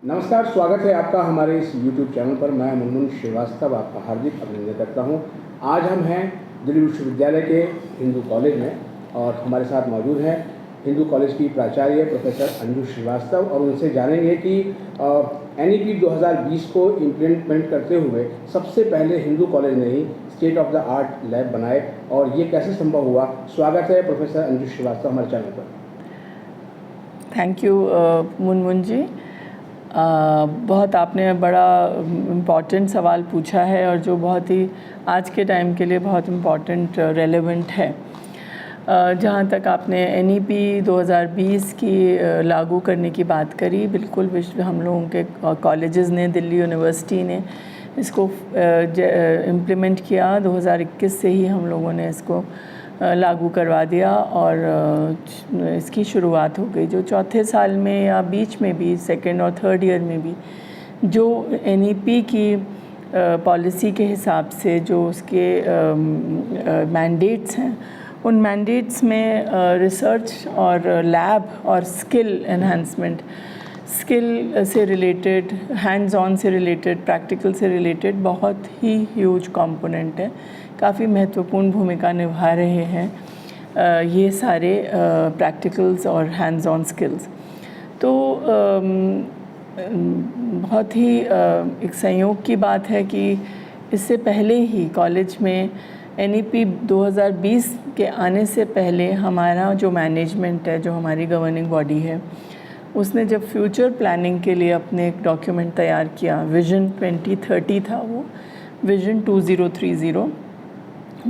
नमस्कार, स्वागत है आपका हमारे इस YouTube चैनल पर। मैं मुनमुन श्रीवास्तव आपका हार्दिक अभिनंदन करता हूं। आज हम हैं दिल्ली विश्वविद्यालय के हिंदू कॉलेज में और हमारे साथ मौजूद हैं हिंदू कॉलेज की प्राचार्य प्रोफेसर अंजू श्रीवास्तव और उनसे जानेंगे कि NEP 2020 को इम्प्लीमेंट करते हुए सबसे पहले हिंदू कॉलेज ने ही state of the art lab बनाए और ये कैसे संभव हुआ। स्वागत है प्रोफेसर अंजू श्रीवास्तव हमारे चैनल पर। थैंक यू मुनमुन जी। बहुत आपने बड़ा इम्पॉर्टेंट सवाल पूछा है और जो बहुत ही आज के टाइम के लिए बहुत इम्पॉर्टेंट रेलेवेंट है। जहाँ तक आपने NEP 2020 की लागू करने की बात करी, बिल्कुल हम लोगों के कॉलेजेस ने, दिल्ली यूनिवर्सिटी ने इसको इम्प्लीमेंट किया। 2021 से ही हम लोगों ने इसको लागू करवा दिया और इसकी शुरुआत हो गई। जो चौथे साल में या बीच में भी, सेकेंड और थर्ड ईयर में भी जो NEP की पॉलिसी के हिसाब से जो उसके मैंडेट्स हैं, उन मैंडेट्स में रिसर्च और लैब और स्किल एनहांसमेंट, स्किल से रिलेटेड, हैंड्स ऑन से रिलेटेड, प्रैक्टिकल से रिलेटेड बहुत ही ह्यूज कंपोनेंट है। काफ़ी महत्वपूर्ण भूमिका निभा रहे हैं ये सारे प्रैक्टिकल्स और हैंड्स ऑन स्किल्स। तो बहुत ही एक संयोग की बात है कि इससे पहले ही कॉलेज में NEP 2020 के आने से पहले हमारा जो मैनेजमेंट है, जो हमारी गवर्निंग बॉडी है, उसने जब फ्यूचर प्लानिंग के लिए अपने एक डॉक्यूमेंट तैयार किया, विज़न 2030 था वो, विज़न 2030,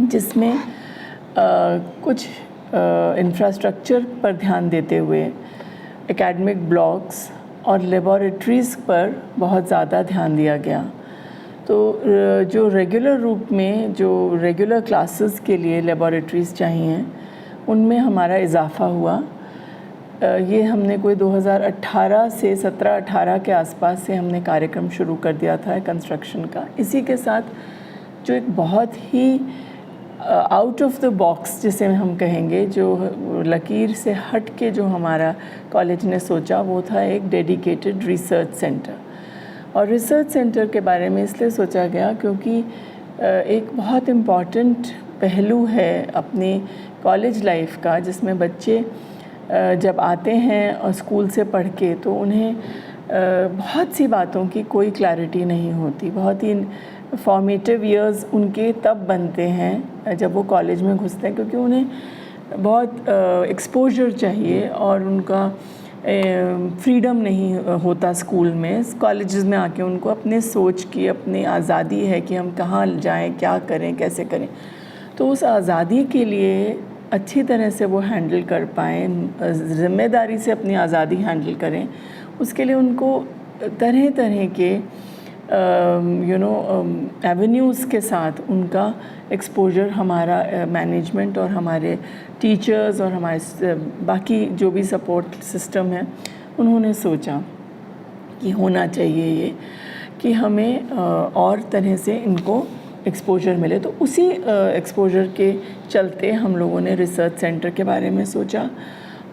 जिसमें कुछ इंफ्रास्ट्रक्चर पर ध्यान देते हुए एकेडमिक ब्लॉक्स और लेबॉरेटरीज़ पर बहुत ज़्यादा ध्यान दिया गया। तो जो रेगुलर रूप में जो रेगुलर क्लासेस के लिए लेबॉरेटरीज़ चाहिए, उनमें हमारा इजाफ़ा हुआ। ये हमने कोई 2018 से 17-18 के आसपास से हमने कार्यक्रम शुरू कर दिया था कंस्ट्रक्शन का। इसी के साथ जो एक बहुत ही आउट ऑफ द बॉक्स जिसे हम कहेंगे, जो लकीर से हट के जो हमारा कॉलेज ने सोचा, वो था एक डेडिकेटेड रिसर्च सेंटर। और रिसर्च सेंटर के बारे में इसलिए सोचा गया क्योंकि एक बहुत इम्पॉर्टेंट पहलू है अपनी कॉलेज लाइफ का, जिसमें बच्चे जब आते हैं और स्कूल से पढ़ के, तो उन्हें बहुत सी बातों की कोई क्लैरिटी नहीं होती। बहुत ही फॉर्मेटिव ईयर्स उनके तब बनते हैं जब वो कॉलेज में घुसते हैं, क्योंकि उन्हें बहुत एक्सपोजर चाहिए और उनका फ्रीडम नहीं होता स्कूल में। कॉलेजेस में आके उनको अपने सोच की, अपनी आज़ादी है कि हम कहाँ जाएं, क्या करें, कैसे करें। तो उस आज़ादी के लिए अच्छी तरह से वो हैंडल कर पाएँ, ज़िम्मेदारी से अपनी आज़ादी हैंडल करें, उसके लिए उनको तरह तरह के एवेन्यूज़ के साथ उनका एक्सपोजर हमारा मैनेजमेंट और हमारे टीचर्स और हमारे बाकी जो भी सपोर्ट सिस्टम है, उन्होंने सोचा कि होना चाहिए ये, कि हमें और तरह से इनको एक्सपोजर मिले। तो उसी एक्सपोजर के चलते हम लोगों ने रिसर्च सेंटर के बारे में सोचा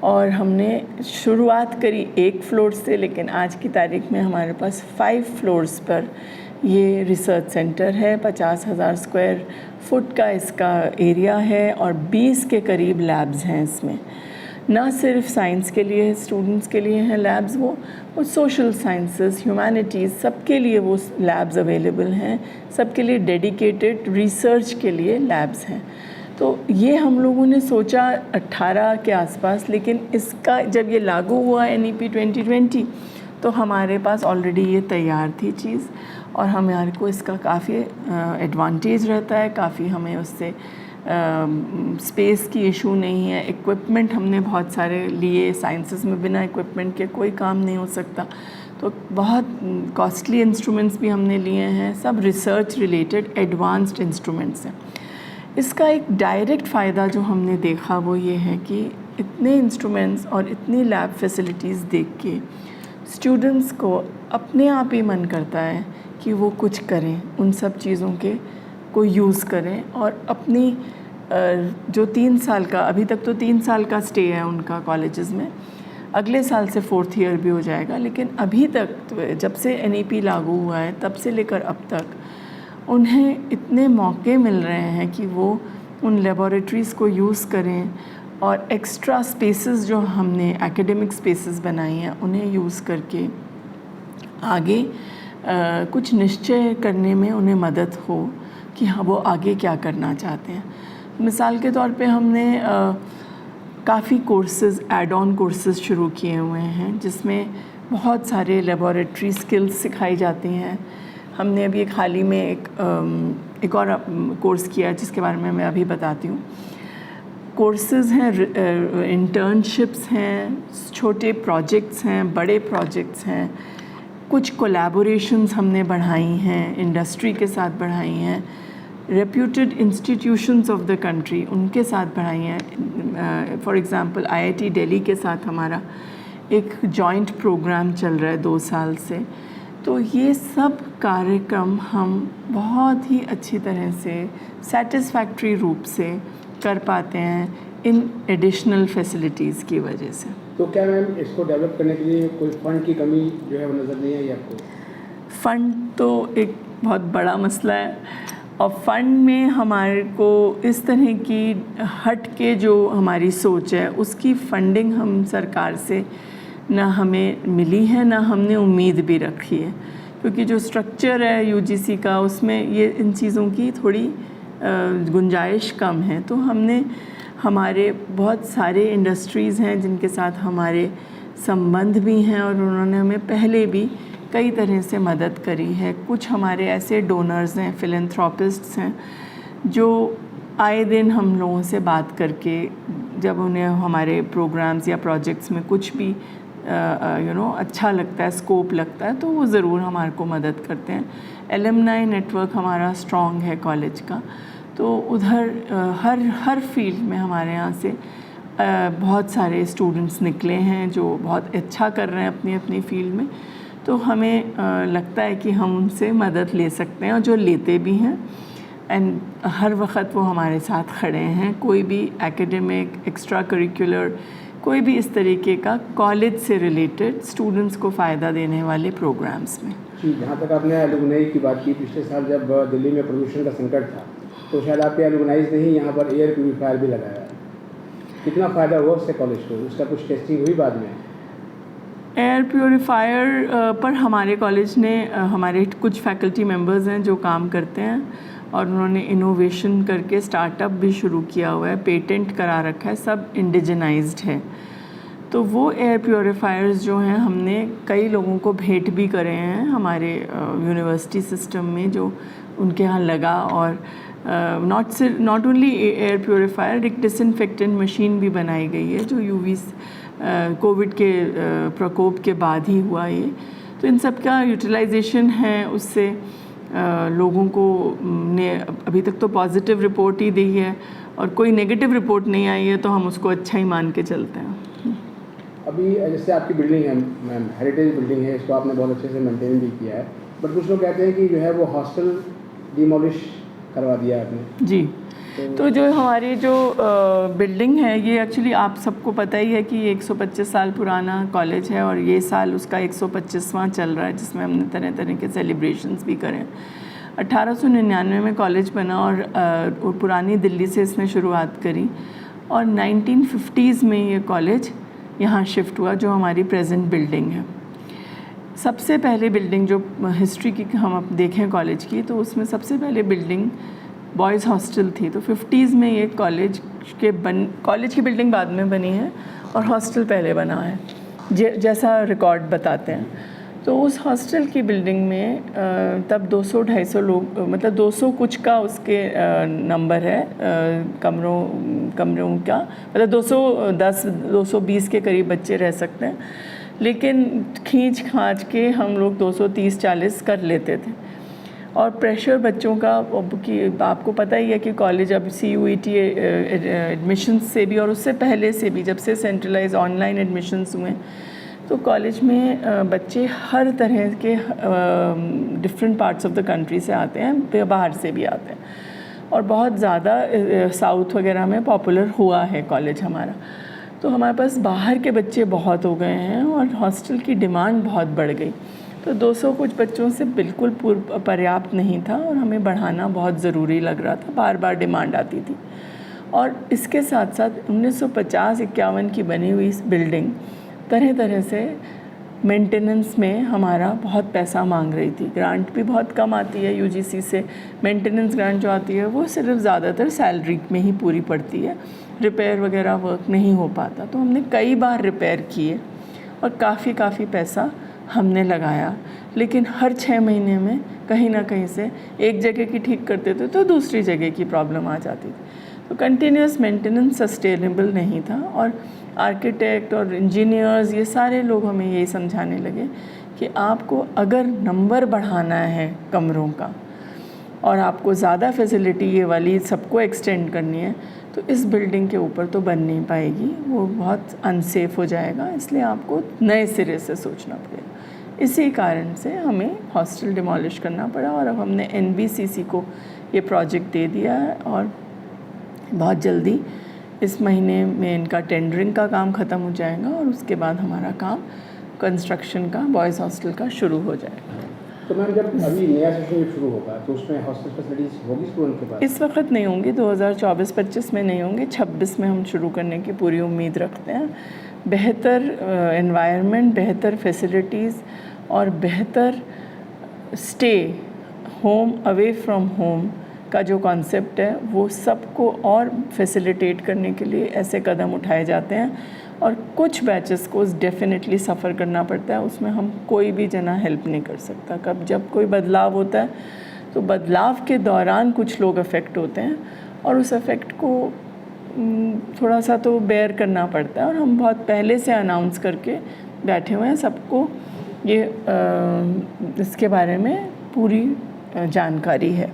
और हमने शुरुआत करी 1 फ्लोर से, लेकिन आज की तारीख में हमारे पास 5 फ्लोर्स पर ये रिसर्च सेंटर है। 50,000 स्क्वायर फुट का इसका एरिया है और 20 के करीब लैब्स हैं इसमें। ना सिर्फ साइंस के लिए, स्टूडेंट्स के लिए हैं लैब्स, वो सोशल साइंसेस, ह्यूमैनिटीज़, सबके लिए वो लैब्स अवेलेबल हैं। सबके लिए डेडिकेटेड रिसर्च के लिए लैब्स हैं। तो ये हम लोगों ने सोचा 18 के आसपास, लेकिन इसका जब ये लागू हुआ NEP 2020, तो हमारे पास ऑलरेडी ये तैयार थी चीज़ और हमारे को इसका काफ़ी एडवांटेज रहता है। काफ़ी हमें उससे स्पेस की इशू नहीं है। इक्विपमेंट हमने बहुत सारे लिए, साइंसेस में बिना इक्विपमेंट के कोई काम नहीं हो सकता। तो बहुत कॉस्टली इंस्ट्रूमेंट्स भी हमने लिए हैं, सब रिसर्च रिलेटेड एडवांस्ड इंस्ट्रूमेंट्स हैं। इसका एक डायरेक्ट फ़ायदा जो हमने देखा वो ये है कि इतने इंस्ट्रूमेंट्स और इतनी लैब फैसिलिटीज़ देख के स्टूडेंट्स को अपने आप ही मन करता है कि वो कुछ करें, उन सब चीज़ों के को यूज़ करें और अपनी जो 3 साल का, अभी तक तो 3 साल का स्टे है उनका कॉलेजेस में, अगले साल से 4th ईयर भी हो जाएगा। लेकिन अभी तक जब से NEP लागू हुआ है तब से लेकर अब तक उन्हें इतने मौके मिल रहे हैं कि वो उन लेबॉरेटरीज़ को यूज़ करें और एक्स्ट्रा स्पेसेस जो हमने एकेडमिक स्पेसेस बनाई हैं उन्हें यूज़ करके आगे कुछ निश्चय करने में उन्हें मदद हो कि हाँ वो आगे क्या करना चाहते हैं। मिसाल के तौर पे हमने काफ़ी कोर्सेज़ ऐड ऑन कोर्सेज़ शुरू किए हुए हैं जिसमें बहुत सारे लेबॉरेटरी स्किल्स सिखाई जाती हैं। हमने अभी एक हाल ही में एक और कोर्स किया जिसके बारे में मैं अभी बताती हूँ। कोर्सेज़ हैं, इंटर्नशिप्स हैं, छोटे प्रोजेक्ट्स हैं, बड़े प्रोजेक्ट्स हैं, कुछ कोलैबोरेशंस हमने बढ़ाई हैं, इंडस्ट्री के साथ बढ़ाई हैं, reputed institutions of the country उनके साथ बढ़ाई हैं। फॉर एग्ज़ाम्पल IIT दिल्ली के साथ हमारा एक जॉइंट प्रोग्राम चल रहा है 2 साल से। तो ये सब कार्यक्रम हम बहुत ही अच्छी तरह से सेटिस्फैक्ट्री रूप से कर पाते हैं इन एडिशनल फैसिलिटीज़ की वजह से। तो क्या मैम इसको डेवलप करने के लिए कोई फ़ंड की कमी जो है वो नज़र नहीं आई आपको? फ़ंड तो एक बहुत बड़ा मसला है और फ़ंड में हमारे को इस तरह की हट के जो हमारी सोच है उसकी फ़ंडिंग हम सरकार से ना हमें मिली है ना हमने उम्मीद भी रखी है, क्योंकि जो स्ट्रक्चर है UGC का उसमें ये इन चीज़ों की थोड़ी गुंजाइश कम है। तो हमने हमारे बहुत सारे इंडस्ट्रीज़ हैं जिनके साथ हमारे संबंध भी हैं और उन्होंने हमें पहले भी कई तरह से मदद करी है। कुछ हमारे ऐसे डोनर्स हैं, फिलैंथ्रोपिस्ट्स हैं जो आए दिन हम लोगों से बात करके जब उन्हें हमारे प्रोग्राम्स या प्रोजेक्ट्स में कुछ भी अच्छा लगता है, स्कोप लगता है, तो वो ज़रूर हमारे को मदद करते हैं। एलुमनाई नेटवर्क हमारा स्ट्रॉन्ग है कॉलेज का, तो उधर हर फील्ड में हमारे यहाँ से बहुत सारे स्टूडेंट्स निकले हैं जो बहुत अच्छा कर रहे हैं अपनी अपनी फील्ड में। तो हमें लगता है कि हम उनसे मदद ले सकते हैं और जो लेते भी हैं एंड हर वक्त वो हमारे साथ खड़े हैं। कोई भी एकेडमिक, एक्स्ट्रा करिकुलर, कोई भी इस तरीके का कॉलेज से रिलेटेड स्टूडेंट्स को फ़ायदा देने वाले प्रोग्राम्स में। जी, जहाँ तक आपने एलुमनाई की बात की, पिछले साल जब दिल्ली में प्रदूषण का संकट था तो शायद आपके एलुमनाइज ने ही यहाँ पर एयर प्यूरीफायर भी लगाया। कितना फ़ायदा हुआ उससे कॉलेज को? उसका कुछ टेस्टिंग हुई बाद में? एयर प्योरीफायर पर हमारे कॉलेज ने हमारे कुछ फैकल्टी मेंबर्स हैं जो काम करते हैं और उन्होंने इनोवेशन करके स्टार्टअप भी शुरू किया हुआ है, पेटेंट करा रखा है, सब इंडिजिनाइज्ड है। तो वो एयर प्योरीफायर्स जो हैं हमने कई लोगों को भेंट भी करे हैं हमारे यूनिवर्सिटी सिस्टम में जो उनके यहाँ लगा। और नॉट ओनली एयर प्योरीफायर, एक डिसइंफेक्टेंट मशीन भी बनाई गई है जो UV कोविड के प्रकोप के बाद ही हुआ ये। तो इन सब का यूटिलाइजेशन है, उससे लोगों को ने अभी तक तो पॉजिटिव रिपोर्ट ही दी है और कोई नेगेटिव रिपोर्ट नहीं आई है, तो हम उसको अच्छा ही मान के चलते हैं। अभी जैसे आपकी बिल्डिंग है मैम, हेरिटेज बिल्डिंग है, इसको आपने बहुत अच्छे से मेंटेन भी किया है, बट कुछ लोग कहते हैं कि जो है वो हॉस्टल डिमोलिश करवा दिया आपने। जी, तो जो हमारी जो बिल्डिंग है ये एक्चुअली आप सबको पता ही है कि ये 125 साल पुराना कॉलेज है और ये साल उसका 125वां चल रहा है जिसमें हमने तरह तरह के सेलिब्रेशंस भी करें। 1899 में कॉलेज बना और पुरानी दिल्ली से इसने शुरुआत करी और 1950s में ये कॉलेज यहाँ शिफ्ट हुआ जो हमारी प्रेजेंट बिल्डिंग है। सबसे पहले बिल्डिंग जो हिस्ट्री की हम अब देखें कॉलेज की, तो उसमें सबसे पहले बिल्डिंग बॉयज़ हॉस्टल थी। तो 50s में ये कॉलेज की बिल्डिंग बाद में बनी है और हॉस्टल पहले बना है, जैसा रिकॉर्ड बताते हैं। तो उस हॉस्टल की बिल्डिंग में तब 200-250 लोग, मतलब 200 कुछ का उसके नंबर है कमरों का, मतलब 210-220 के करीब बच्चे रह सकते हैं, लेकिन खींच खांच के हम लोग 230-40 कर लेते थे। और प्रेशर बच्चों का कि आपको पता ही है कि कॉलेज अब CUET एडमिशन्स से भी और उससे पहले से भी, जब से सेंट्रलाइज ऑनलाइन एडमिशन्स हुए, तो कॉलेज में बच्चे हर तरह के different parts of the country से आते हैं, बाहर से भी आते हैं और बहुत ज़्यादा साउथ वगैरह में पॉपुलर हुआ है कॉलेज हमारा। तो हमारे पास बाहर के बच्चे बहुत हो गए हैं और हॉस्टल की डिमांड बहुत बढ़ गई। तो 200 कुछ बच्चों से बिल्कुल पर्याप्त नहीं था और हमें बढ़ाना बहुत ज़रूरी लग रहा था, बार बार डिमांड आती थी। और इसके साथ साथ 1950-51 की बनी हुई इस बिल्डिंग तरह तरह से मेंटेनेंस में हमारा बहुत पैसा मांग रही थी। ग्रांट भी बहुत कम आती है यूजीसी से, मेंटेनेंस ग्रांट जो आती है वो सिर्फ ज़्यादातर सैलरी में ही पूरी पड़ती है, रिपेयर वगैरह वर्क नहीं हो पाता। तो हमने कई बार रिपेयर किए और काफ़ी पैसा हमने लगाया, लेकिन हर 6 महीने में कहीं ना कहीं से एक जगह की ठीक करते थे तो दूसरी जगह की प्रॉब्लम आ जाती थी। तो कंटिन्यूस मेंटेनेंस सस्टेनेबल नहीं था और आर्किटेक्ट और इंजीनियर्स ये सारे लोग हमें यही समझाने लगे कि आपको अगर नंबर बढ़ाना है कमरों का और आपको ज़्यादा फैसिलिटी ये वाली सबको एक्सटेंड करनी है तो इस बिल्डिंग के ऊपर तो बन नहीं पाएगी, वो बहुत अनसेफ हो जाएगा, इसलिए आपको नए सिरे से सोचना पड़ेगा। इसी कारण से हमें हॉस्टल डिमोलिश करना पड़ा और अब हमने एनबीसीसी को ये प्रोजेक्ट दे दिया है और बहुत जल्दी इस महीने में इनका टेंडरिंग का काम ख़त्म हो जाएगा और उसके बाद हमारा काम कंस्ट्रक्शन का बॉयज़ हॉस्टल का शुरू हो जाएगा। तो मैम जब अभी नया सेशन शुरू होगा तो उसमें हॉस्टल फैसिलिटीज़ होगी स्टूडेंट के पास? इस वक्त नहीं होंगी, 2024-25 में नहीं होंगे, 26 में हम शुरू करने की पूरी उम्मीद रखते हैं। बेहतर एनवायरनमेंट, बेहतर फैसिलिटीज़ और बेहतर stay, home away from home का जो कॉन्सेप्ट है वो सबको और फैसिलिटेट करने के लिए ऐसे कदम उठाए जाते हैं और कुछ बैचेस को डेफिनेटली सफ़र करना पड़ता है, उसमें हम कोई भी जना हेल्प नहीं कर सकता। कब जब कोई बदलाव होता है तो बदलाव के दौरान कुछ लोग अफेक्ट होते हैं और उस अफेक्ट को थोड़ा सा तो बेयर करना पड़ता है और हम बहुत पहले से अनाउंस करके बैठे हुए हैं, सबको ये इसके बारे में पूरी जानकारी है।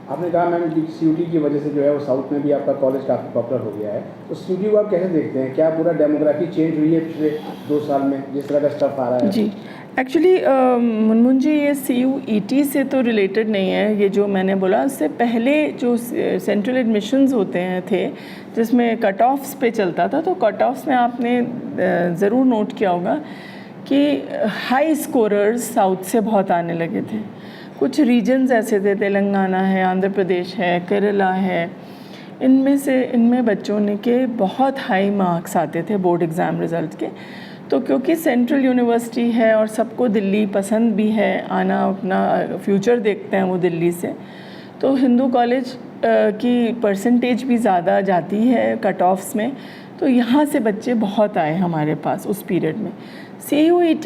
आपने कहा मैम कि सीयूटी की वजह से जो है वो साउथ में भी आपका कॉलेज काफ़ी पॉपुलर हो गया है, तो सीयूटी को आप कैसे देखते हैं? क्या पूरा डेमोग्राफी चेंज हुई है पिछले 2 साल में जिस तरह का स्टफ आ रहा है? जी, एक्चुअली मुनमुन जी ये CUET से तो रिलेटेड नहीं है, ये जो मैंने बोला उससे पहले जो सेंट्रल एडमिशन्स होते थे जिसमें कट ऑफ्स पे चलता था, तो कट ऑफ्स में आपने ज़रूर नोट किया होगा कि हाई स्कोरर्स साउथ से बहुत आने लगे थे। कुछ रीजन्स ऐसे थे, तेलंगाना है, आंध्र प्रदेश है, केरला है, इनमें बच्चों ने के बहुत हाई मार्क्स आते थे बोर्ड एग्ज़ाम रिज़ल्ट के। तो क्योंकि सेंट्रल यूनिवर्सिटी है और सबको दिल्ली पसंद भी है, आना अपना फ्यूचर देखते हैं वो दिल्ली से, तो हिंदू कॉलेज की परसेंटेज भी ज़्यादा जाती है कट ऑफ्स में, तो यहाँ से बच्चे बहुत आए हमारे पास उस पीरियड में। CUET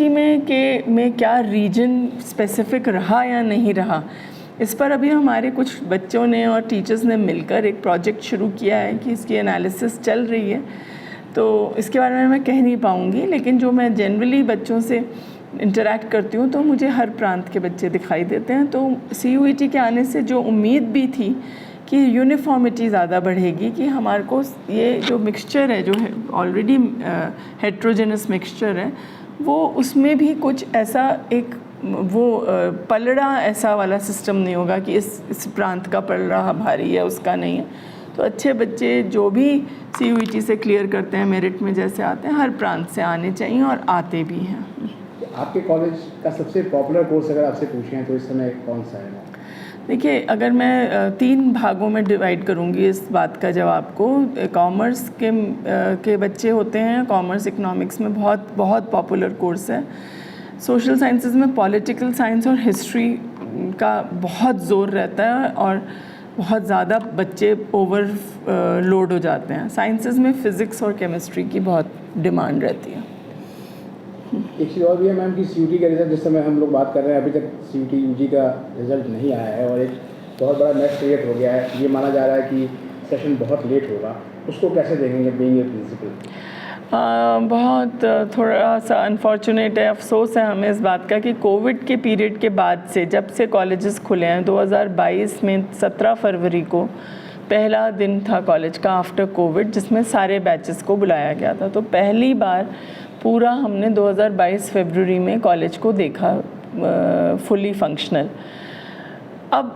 में क्या रीजन स्पेसिफ़िक रहा या नहीं रहा, इस पर अभी हमारे कुछ बच्चों ने और टीचर्स ने मिलकर एक प्रोजेक्ट शुरू किया है कि इसकी एनालिसिस चल रही है, तो इसके बारे में मैं कह नहीं पाऊँगी, लेकिन जो मैं जनरली बच्चों से इंटरेक्ट करती हूँ तो मुझे हर प्रांत के बच्चे दिखाई देते हैं। तो CUET के आने से जो उम्मीद भी थी कि यूनिफॉर्मिटी ज़्यादा बढ़ेगी, कि हमारे को ये जो मिक्सचर है, जो ऑलरेडी हेट्रोजेनस मिक्सचर है, वो उसमें भी कुछ ऐसा एक वो पलड़ा ऐसा वाला सिस्टम नहीं होगा कि इस प्रांत का पलड़ा भारी है उसका नहीं है। तो अच्छे बच्चे जो भी CUET से क्लियर करते हैं, मेरिट में जैसे आते हैं, हर प्रांत से आने चाहिए और आते भी हैं। आपके कॉलेज का सबसे पॉपुलर कोर्स अगर आपसे पूछें तो इस समय कौन सा है? देखिए, अगर मैं 3 भागों में डिवाइड करूंगी इस बात का जवाब को, कॉमर्स के बच्चे होते हैं, कॉमर्स इकोनॉमिक्स में बहुत पॉपुलर कोर्स है। सोशल साइंसेज में पॉलिटिकल साइंस और हिस्ट्री का बहुत ज़ोर रहता है और बहुत ज़्यादा बच्चे लोड हो जाते हैं। साइंसेज में फ़िज़िक्स और केमिस्ट्री की बहुत डिमांड रहती है। एक चीज़ और भी है मैम कि CUET का रिज़ल्ट, जिस समय हम लोग बात कर रहे हैं, अभी तक CUET UG का रिज़ल्ट नहीं आया है और एक बहुत बड़ा मैच क्रिएट हो गया है। ये माना जा रहा है कि सेशन बहुत लेट होगा, उसको कैसे देखेंगे बीइंग ए प्रिंसिपल? बहुत थोड़ा सा अनफॉर्चुनेट है, अफसोस है हमें इस बात का कि कोविड के पीरियड के बाद से, जब से कॉलेजेस खुले हैं 2022 में 17 फरवरी को पहला दिन था कॉलेज का आफ्टर कोविड, जिसमें सारे बैचेस को बुलाया गया था। तो पहली बार पूरा हमने 2022 फरवरी में कॉलेज को देखा फुली फंक्शनल। अब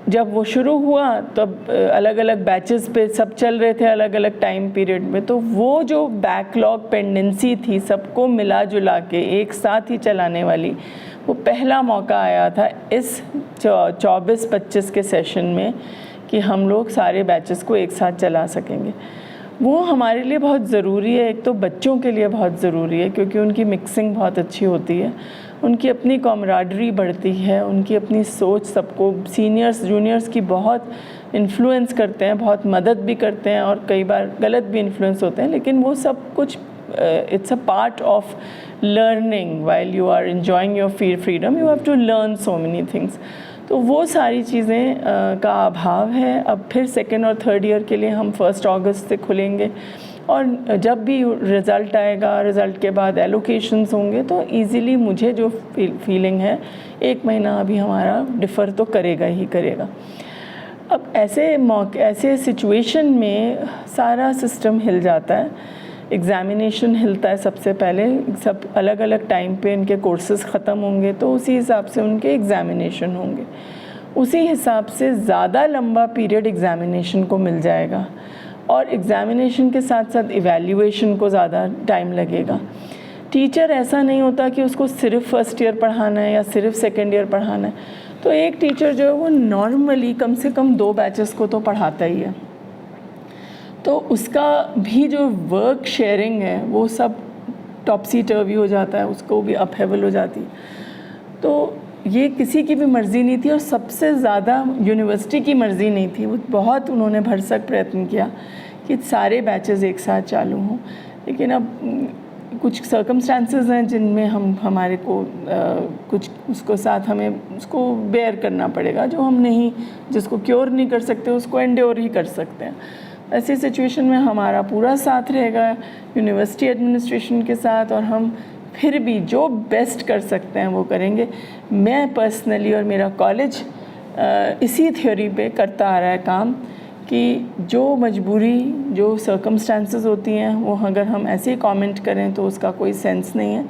जब वो शुरू हुआ तब अलग अलग बैचेस पे सब चल रहे थे अलग अलग टाइम पीरियड में, तो वो जो बैकलॉग पेंडेंसी थी सबको मिला जुला के एक साथ ही चलाने वाली, वो पहला मौका आया था इस 24-25 के सेशन में कि हम लोग सारे बैचेस को एक साथ चला सकेंगे। वो हमारे लिए बहुत ज़रूरी है, एक तो बच्चों के लिए बहुत ज़रूरी है क्योंकि उनकी मिक्सिंग बहुत अच्छी होती है, उनकी अपनी कॉमराडरी बढ़ती है, उनकी अपनी सोच सबको सीनियर्स जूनियर्स की बहुत इन्फ्लुएंस करते हैं, बहुत मदद भी करते हैं और कई बार गलत भी इन्फ्लुएंस होते हैं, लेकिन वो सब कुछ it's a part of learning while you are enjoying your freedom, you have to learn so many things. तो वो सारी चीज़ें का अभाव है। अब फिर सेकेंड और थर्ड ईयर के लिए हम 1 अगस्त से खुलेंगे और जब भी रिज़ल्ट आएगा, रिज़ल्ट के बाद एलोकेशंस होंगे, तो इजीली मुझे जो फीलिंग है 1 महीना अभी हमारा डिफ़र तो करेगा ही करेगा। अब ऐसे सिचुएशन में सारा सिस्टम हिल जाता है। एग्ज़ामिनेशन हिलता है सबसे पहले, सब अलग अलग टाइम पे इनके कोर्सेज़ ख़त्म होंगे तो उसी हिसाब से उनके एग्ज़ामिनेशन होंगे, उसी हिसाब से ज़्यादा लंबा पीरियड एग्ज़ामिनेशन को मिल जाएगा और एग्ज़ामिनेशन के साथ साथ इवैल्यूएशन को ज़्यादा टाइम लगेगा। टीचर ऐसा नहीं होता कि उसको सिर्फ फर्स्ट ईयर पढ़ाना है या सिर्फ सेकेंड ईयर पढ़ाना है, तो एक टीचर जो है वो नॉर्मली कम से कम 2 बैचेस को तो पढ़ाता ही है, तो उसका भी जो वर्क शेयरिंग है वो सब टॉपसी टर्वी हो जाता है, उसको भी अपहेवल हो जाती है। तो ये किसी की भी मर्ज़ी नहीं थी और सबसे ज़्यादा यूनिवर्सिटी की मर्ज़ी नहीं थी। वो बहुत उन्होंने भरसक प्रयत्न किया कि सारे बैचेस एक साथ चालू हों, लेकिन अब कुछ सर्कमस्टांसेस हैं जिनमें हमारे को कुछ उसको साथ हमें उसको बेयर करना पड़ेगा, जो हम नहीं, जिसको क्योर नहीं कर सकते उसको एंड्योर ही कर सकते हैं। ऐसी सिचुएशन में हमारा पूरा साथ रहेगा यूनिवर्सिटी एडमिनिस्ट्रेशन के साथ और हम फिर भी जो बेस्ट कर सकते हैं वो करेंगे। मैं पर्सनली और मेरा कॉलेज इसी थ्योरी पे करता आ रहा है काम कि जो मजबूरी, जो सर्कमस्टांसेस होती हैं वो अगर हम ऐसे ही कमेंट करें तो उसका कोई सेंस नहीं है।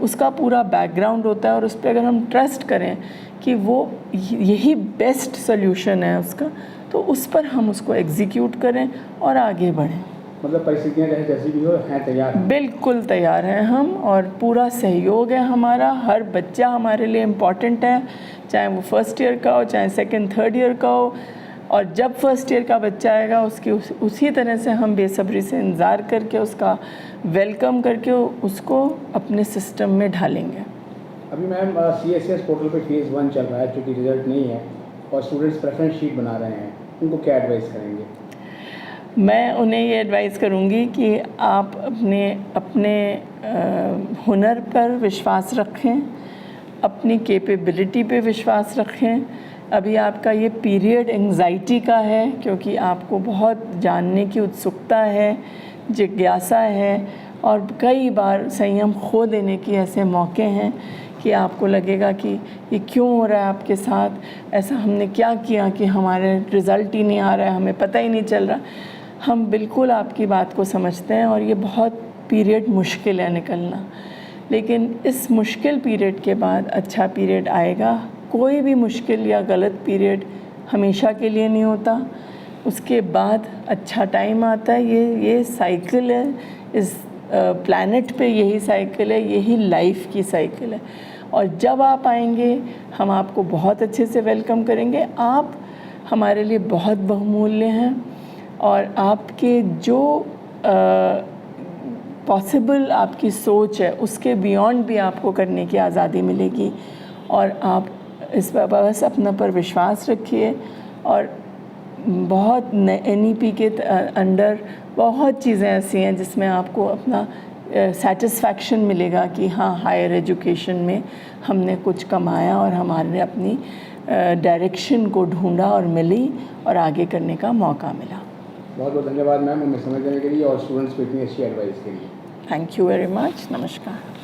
उसका पूरा बैकग्राउंड होता है और उस पर अगर हम ट्रस्ट करें कि वो यही बेस्ट सोल्यूशन है उसका, तो उस पर हम उसको एग्जीक्यूट करें और आगे बढ़ें। मतलब परिस्थितियाँ चाहे जैसी भी हो, हैं तैयार? बिल्कुल तैयार हैं हम और पूरा सहयोग है हमारा। हर बच्चा हमारे लिए इम्पॉर्टेंट है, चाहे वो फर्स्ट ईयर का हो, चाहे सेकंड थर्ड ईयर का हो। और जब फर्स्ट ईयर का बच्चा आएगा उसकी उसी तरह से हम बेसब्री से इंतज़ार करके उसका वेलकम करके उसको अपने सिस्टम में ढालेंगे। अभी मैम CSS पोर्टल पे फेज़ 1 चल रहा है, चूँकि रिज़ल्ट नहीं है और स्टूडेंट्स प्रेफरेंस शीट बना रहे हैं, उनको क्या एडवाइस करेंगे? मैं उन्हें ये एडवाइस करूँगी कि आप अपने हुनर पर विश्वास रखें, अपनी कैपेबिलिटी पे विश्वास रखें। अभी आपका ये पीरियड एंग्जाइटी का है क्योंकि आपको बहुत जानने की उत्सुकता है, जिज्ञासा है और कई बार संयम खो देने की ऐसे मौके हैं कि आपको लगेगा कि ये क्यों हो रहा है आपके साथ, ऐसा हमने क्या किया कि हमारे रिज़ल्ट ही नहीं आ रहा है, हमें पता ही नहीं चल रहा। हम बिल्कुल आपकी बात को समझते हैं और ये बहुत पीरियड मुश्किल है निकलना, लेकिन इस मुश्किल पीरियड के बाद अच्छा पीरियड आएगा। कोई भी मुश्किल या गलत पीरियड हमेशा के लिए नहीं होता, उसके बाद अच्छा टाइम आता है। ये साइकिल है, इस प्लैनेट पे यही साइकिल है, यही लाइफ की साइकिल है। और जब आप आएंगे हम आपको बहुत अच्छे से वेलकम करेंगे। आप हमारे लिए बहुत बहुमूल्य हैं और आपके जो पॉसिबल आपकी सोच है उसके बियॉन्ड भी आपको करने की आज़ादी मिलेगी। और आप इस पर बस अपना पर विश्वास रखिए और बहुत NEP के अंडर बहुत चीज़ें ऐसी हैं जिसमें आपको अपना सेटिस्फैक्शन मिलेगा कि हाँ, हायर एजुकेशन में हमने कुछ कमाया और हमारे अपनी डायरेक्शन को ढूंढा और मिली और आगे करने का मौका मिला। बहुत बहुत धन्यवाद मैम हमें समझ देने के लिए और स्टूडेंट्स को इतनी अच्छी एडवाइस के लिए। Thank you very much. नमस्कार।